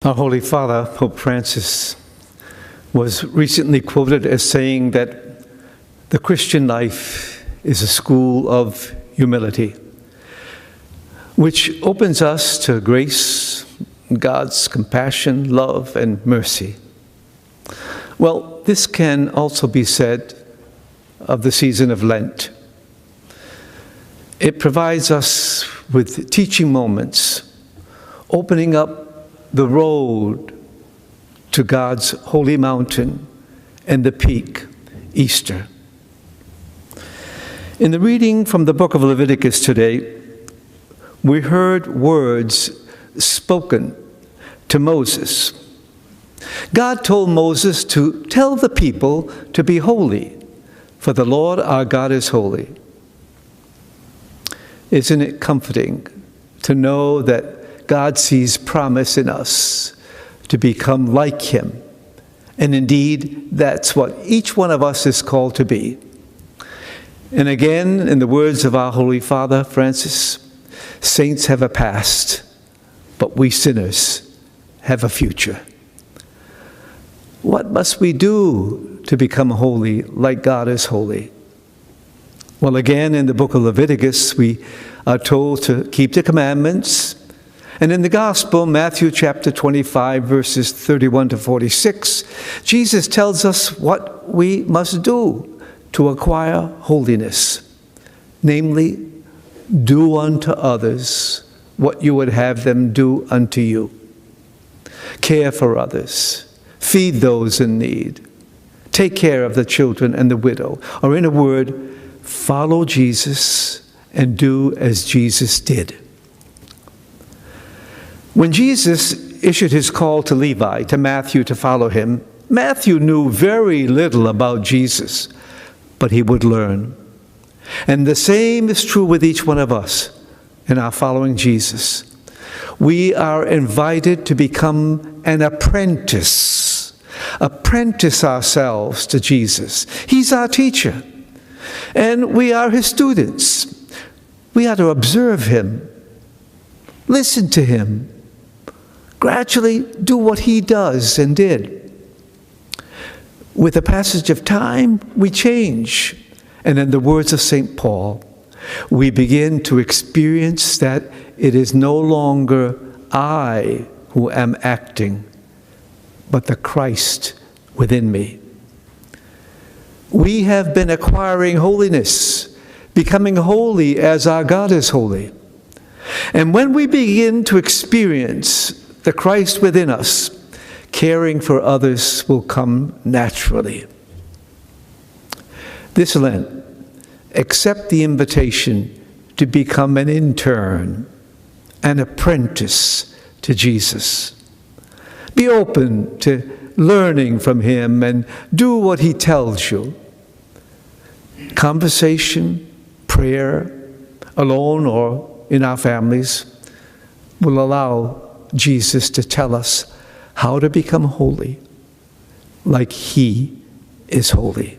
Our Holy Father, Pope Francis, was recently quoted as saying that the Christian life is a school of humility, which opens us to grace, God's compassion, love, and mercy. Well, this can also be said of the season of Lent. It provides us with teaching moments, opening up the road to God's holy mountain and the peak, Easter. In the reading from the book of Leviticus today, we heard words spoken to Moses. God told Moses to tell the people to be holy, for the Lord our God is holy. Isn't it comforting to know that God sees promise in us to become like Him? And indeed, that's what each one of us is called to be. And again, in the words of our Holy Father, Francis, saints have a past, but we sinners have a future. What must we do to become holy like God is holy? Well, again, in the book of Leviticus, we are told to keep the commandments. And in the Gospel, Matthew chapter 25, verses 31 to 46, Jesus tells us what we must do to acquire holiness. Namely, do unto others what you would have them do unto you. Care for others. Feed those in need. Take care of the children and the widow. Or in a word, follow Jesus and do as Jesus did. When Jesus issued his call to Levi, to Matthew to follow him, Matthew knew very little about Jesus, but he would learn. And the same is true with each one of us in our following Jesus. We are invited to become an apprentice ourselves to Jesus. He's our teacher, and we are his students. We are to observe him, listen to him, gradually do what he does and did. With the passage of time, we change. And in the words of St. Paul, we begin to experience that it is no longer I who am acting, but the Christ within me. We have been acquiring holiness, becoming holy as our God is holy. And when we begin to experience the Christ within us, caring for others will come naturally. This Lent, accept the invitation to become an intern, an apprentice to Jesus. Be open to learning from him and do what he tells you. Conversation, prayer, alone or in our families, will allow Jesus to tell us how to become holy like he is holy.